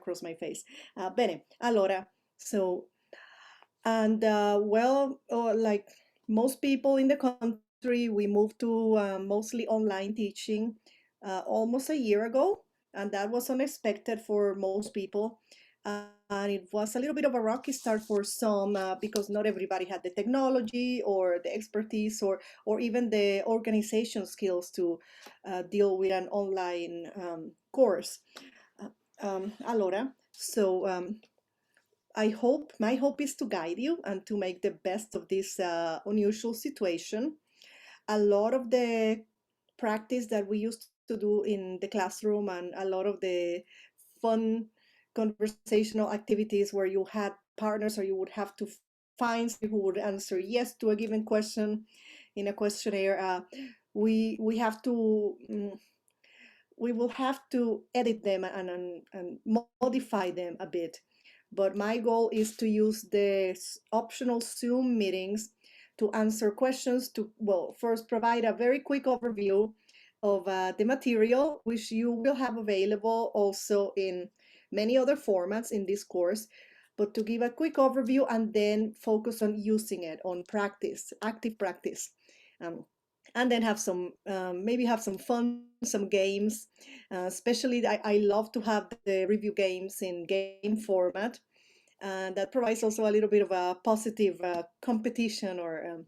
across my face. Bene, allora, so, and well, like most people in the country, we moved to mostly online teaching almost a year ago, and that was unexpected for most people. And it was a little bit of a rocky start for some because not everybody had the technology or the expertise or even the organization skills to deal with an online course. Allora, so my hope is to guide you and to make the best of this unusual situation. A lot of the practice that we used to do in the classroom and a lot of the fun conversational activities where you had partners or you would have to find somebody who would answer yes to a given question in a questionnaire. We have to we will have to edit them and modify them a bit. But my goal is to use the optional Zoom meetings to answer questions to, well, first provide a very quick overview of the material, which you will have available also in many other formats in this course, but to give a quick overview and then focus on using it, on practice, active practice. And then have some, maybe have some fun, some games. Especially, I love to have the review games in game format. And that provides also a little bit of a positive competition or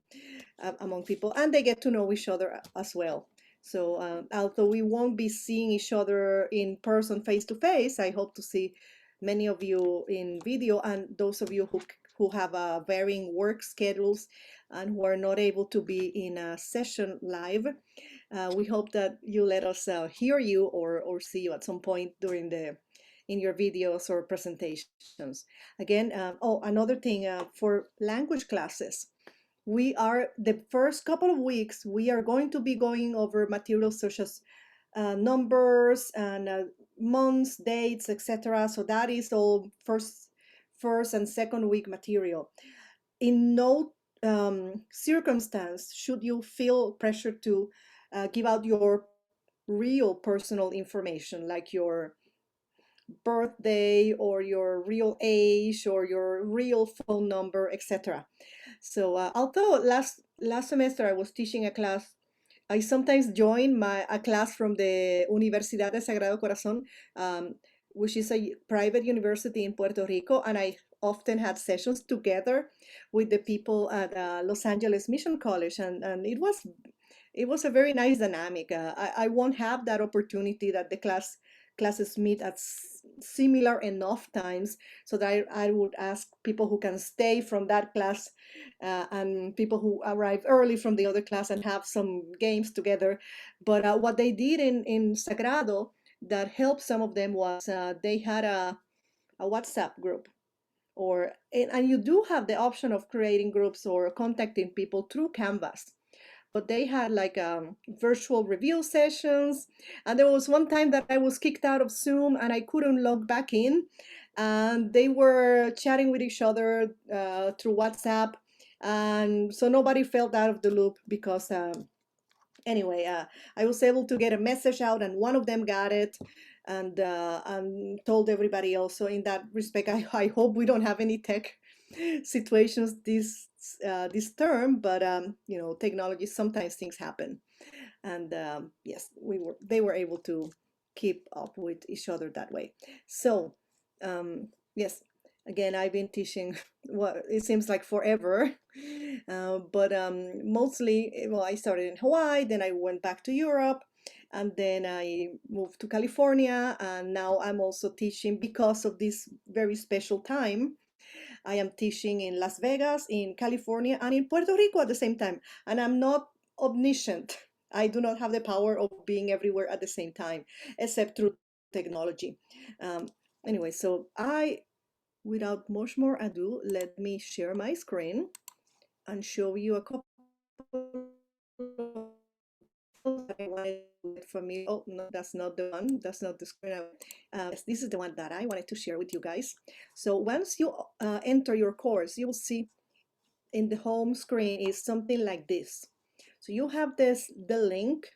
among people, and they get to know each other as well. So although we won't be seeing each other in person face to face, I hope to see many of you in video, and those of you who have varying work schedules and who are not able to be in a session live, we hope that you let us hear you or see you at some point during in your videos or presentations. Again, oh, another thing for language classes, we are the first couple of weeks, we are going to be going over materials such as numbers and months, dates, etc. So that is all first and second week material. In no circumstance should you feel pressure to give out your real personal information, like your birthday or your real age or your real phone number, etc. So although last semester I was teaching a class, I sometimes join a class from the Universidad de Sagrado Corazón, which is a private university in Puerto Rico, and I often had sessions together with the people at Los Angeles Mission College, and it was a very nice dynamic. I won't have that opportunity that the classes meet at similar enough times, so that I would ask people who can stay from that class and people who arrive early from the other class and have some games together. But what they did in Sagrado that helped some of them was they had a WhatsApp group, and you do have the option of creating groups or contacting people through Canvas. But they had like virtual review sessions, and there was one time that I was kicked out of Zoom and I couldn't log back in, and they were chatting with each other through WhatsApp, and so nobody felt out of the loop because anyway, I was able to get a message out, and one of them got it and told everybody else. So in that respect, I hope we don't have any tech situations this term, but you know, technology, sometimes things happen, and yes, they were able to keep up with each other that way. So yes, again, I've been teaching what it seems like forever, but mostly, well, I started in Hawaii, then I went back to Europe, and then I moved to California, and now I'm also teaching because of this very special time. I am teaching in Las Vegas, in California, and in Puerto Rico at the same time. And I'm not omniscient. I do not have the power of being everywhere at the same time, except through technology. Anyway, so without much more ado, let me share my screen and show you a couple that I wanted to get from you. Oh, no, that's not the one. That's not the screen. Yes, this is the one that I wanted to share with you guys. So once you enter your course, you will see in the home screen is something like this. So you have the link,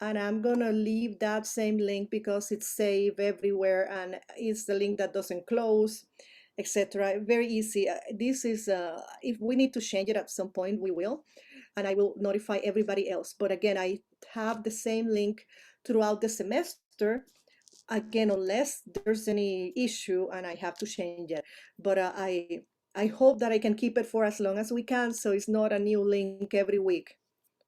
and I'm gonna leave that same link because it's saved everywhere and it's the link that doesn't close, etc. Very easy. This is, if we need to change it at some point, we will, and I will notify everybody else. But again, I have the same link throughout the semester, again, unless there's any issue and I have to change it. But I hope that I can keep it for as long as we can, so it's not a new link every week,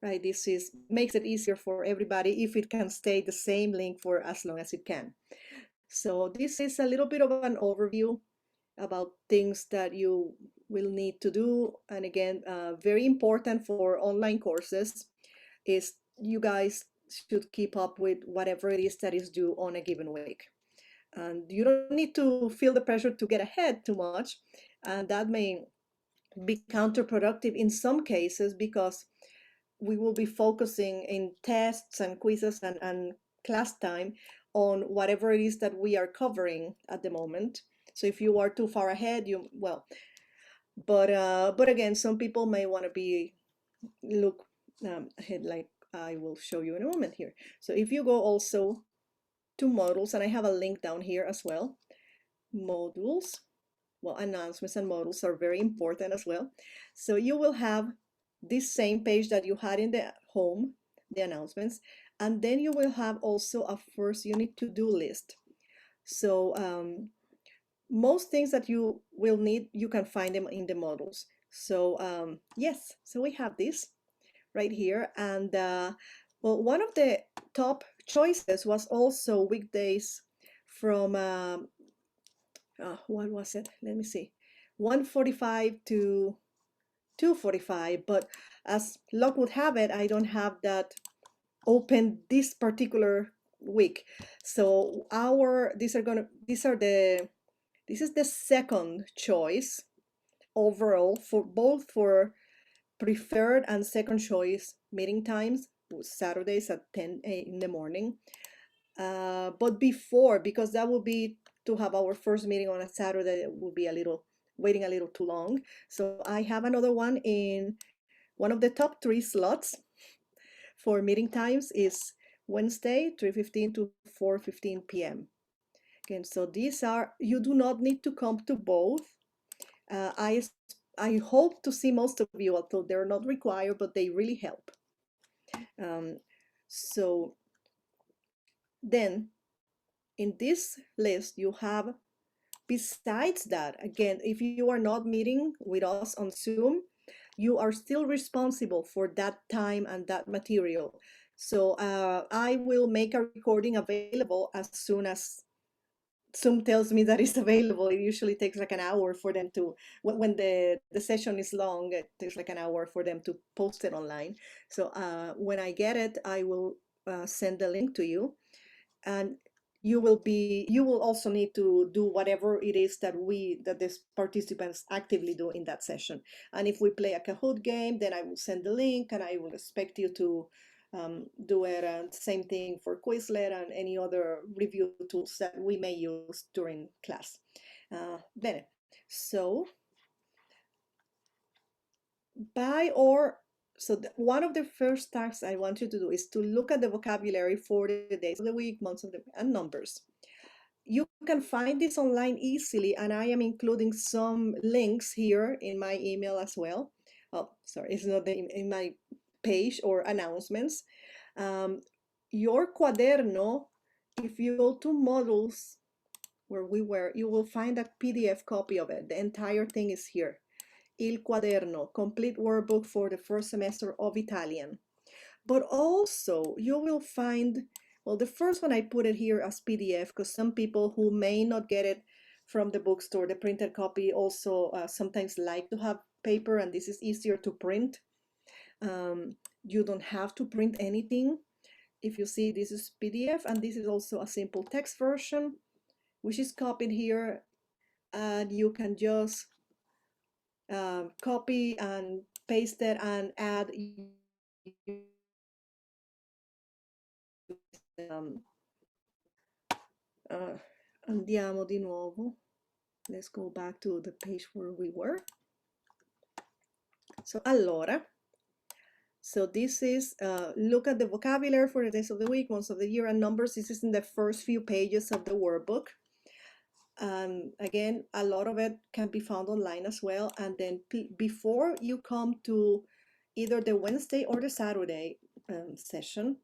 right? This is makes it easier for everybody if it can stay the same link for as long as it can. So this is a little bit of an overview about things that you will need to do. And again, very important for online courses is you guys should keep up with whatever it is that is due on a given week. And you don't need to feel the pressure to get ahead too much. And that may be counterproductive in some cases because we will be focusing in tests and quizzes and class time on whatever it is that we are covering at the moment. So if you are too far ahead, well, but again, some people may want to be look ahead, like I will show you in a moment here. So if you go also to modules, and I have a link down here as well, modules, well, announcements and modules are very important as well. So you will have this same page that you had in the home, the announcements, and then you will have also a first unit to-do list. So most things that you will need, you can find them in the modules. So yes, so we have this right here. And well, one of the top choices was also weekdays from what was it? Let me see, 1:45 to 2:45. But as luck would have it, I don't have that open this particular week. So this is the second choice overall for both for preferred and second choice meeting times, Saturdays at 10 in the morning. But before, because that would be to have our first meeting on a Saturday, it would be waiting a little too long. So I have another one in one of the top 3 slots for meeting times is Wednesday, 3:15 to 4:15 p.m. Okay, so these are, you do not need to come to both. Uh, I, I hope to see most of you, although they're not required, but they really help. So then in this list, you have, besides that, again, if you are not meeting with us on Zoom, you are still responsible for that time and that material. So I will make a recording available as soon as Zoom tells me that it's available. It usually takes like an hour for them to, when the session is long, it takes like an hour for them to post it online. So when I get it, I will send the link to you. And you will also need to do whatever it is that these participants actively do in that session. And if we play a Kahoot game, then I will send the link and I will expect you to do it. And same thing for Quizlet and any other review tools that we may use during class. Bene. So by or so one of the first tasks I want you to do is to look at the vocabulary for the days of the week, months of the and numbers. You can find this online easily, and I am including some links here in my email as well. Oh, sorry, it's not in my page or announcements. Your Cuaderno, if you go to models where we were, you will find a PDF copy of it. The entire thing is here. Il Cuaderno, complete workbook for the first semester of Italian. But also you will find, well, the first one I put it here as PDF because some people who may not get it from the bookstore, the printed copy, also sometimes like to have paper, and this is easier to print. You don't have to print anything. If you see, this is PDF, and this is also a simple text version, which is copied here, and you can just copy and paste it and add um, andiamo di nuovo. Let's go back to the page where we were. So allora, So this is, look at the vocabulary for the days of the week, months of the year, and numbers. This is in the first few pages of the workbook. Again, a lot of it can be found online as well. And then before you come to either the Wednesday or the Saturday session,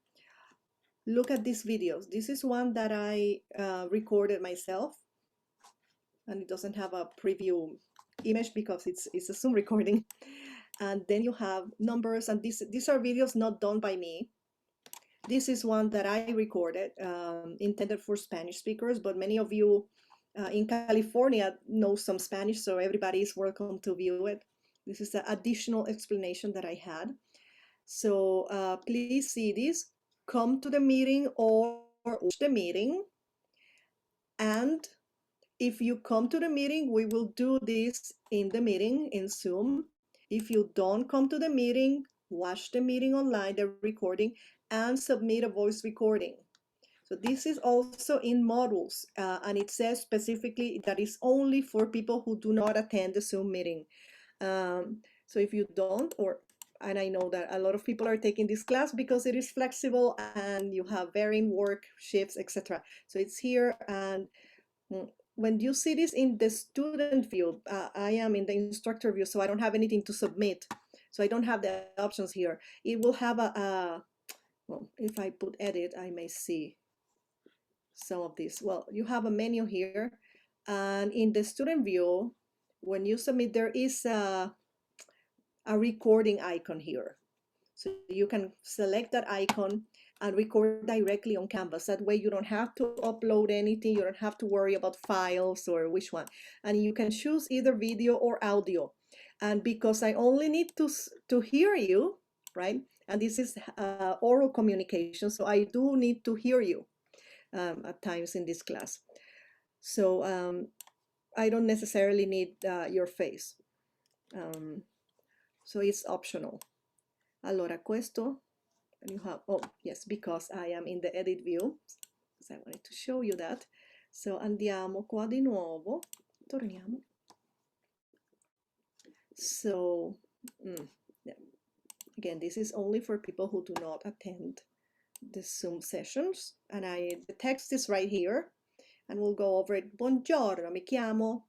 look at these videos. This is one that I recorded myself, and it doesn't have a preview image because it's a Zoom recording. And then you have numbers, and these are videos not done by me. This is one that I recorded, intended for Spanish speakers, but many of you in California know some Spanish, so everybody is welcome to view it. This is the additional explanation that I had. So please see this, come to the meeting or watch the meeting. And if you come to the meeting, we will do this in the meeting in Zoom. If you don't come to the meeting, watch the meeting online, the recording, and submit a voice recording. So this is also in modules, and it says specifically that it's only for people who do not attend the Zoom meeting. So if you don't, and I know that a lot of people are taking this class because it is flexible and you have varying work shifts, etc. So it's here, and when you see this in the student view, I am in the instructor view, so I don't have anything to submit. So I don't have the options here. It will have well, if I put edit, I may see some of these. Well, you have a menu here, and in the student view, when you submit, there is a recording icon here. So you can select that icon and record directly on Canvas. That way you don't have to upload anything. You don't have to worry about files or which one. And you can choose either video or audio. And because I only need to hear you, right? And this is oral communication, so I do need to hear you at times in this class. So I don't necessarily need your face. So it's optional. Allora questo, and you have, oh yes, because I am in the edit view, because I wanted to show you that. So andiamo qua di nuovo, torniamo. So yeah. Again, this is only for people who do not attend the Zoom sessions, and the text is right here, and we'll go over it. Buongiorno, mi chiamo,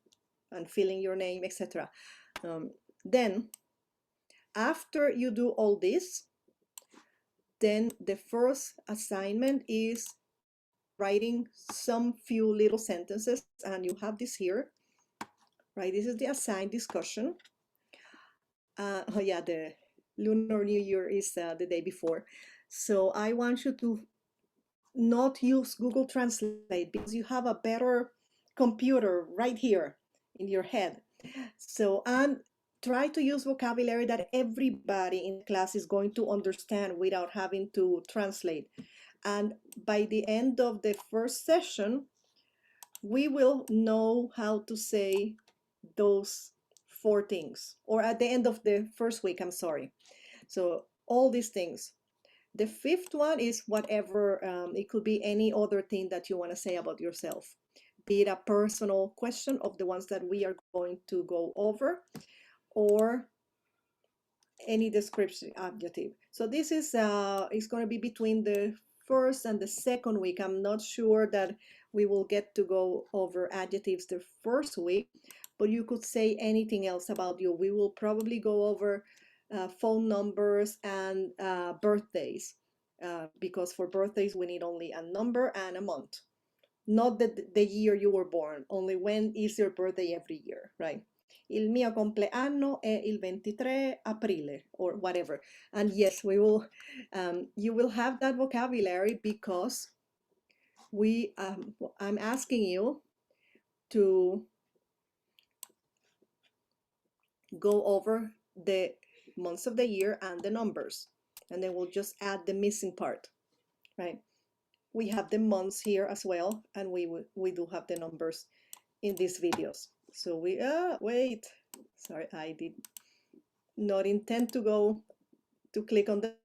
and filling your name, etc. Then after you do all this, then the first assignment is writing some few little sentences, and you have this here, right? This is the assigned discussion. Oh yeah, the Lunar New Year is the day before. So I want you to not use Google Translate because you have a better computer right here in your head. So, and try to use vocabulary that everybody in class is going to understand without having to translate. And by the end of the first session, we will know how to say those 4 things, or at the end of the first week, I'm sorry. So all these things. The 5th one is whatever, it could be any other thing that you want to say about yourself, be it a personal question of the ones that we are going to go over, or any description adjective. So this is going to be between the first and the second week. I'm not sure that we will get to go over adjectives the first week, but you could say anything else about you. We will probably go over phone numbers and birthdays, because for birthdays we need only a number and a month, not the year you were born, only when is your birthday every year, right? Il mio compleanno è il 23 aprile, or whatever. And yes, we will, you will have that vocabulary because I'm asking you to go over the months of the year and the numbers, and then we'll just add the missing part, right? We have the months here as well, and we do have the numbers in these videos. So wait, sorry, I did not intend to go to click on the,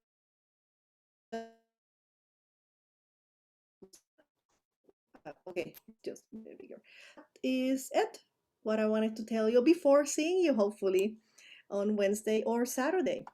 okay, just bigger. That is it, what I wanted to tell you before seeing you hopefully on Wednesday or Saturday.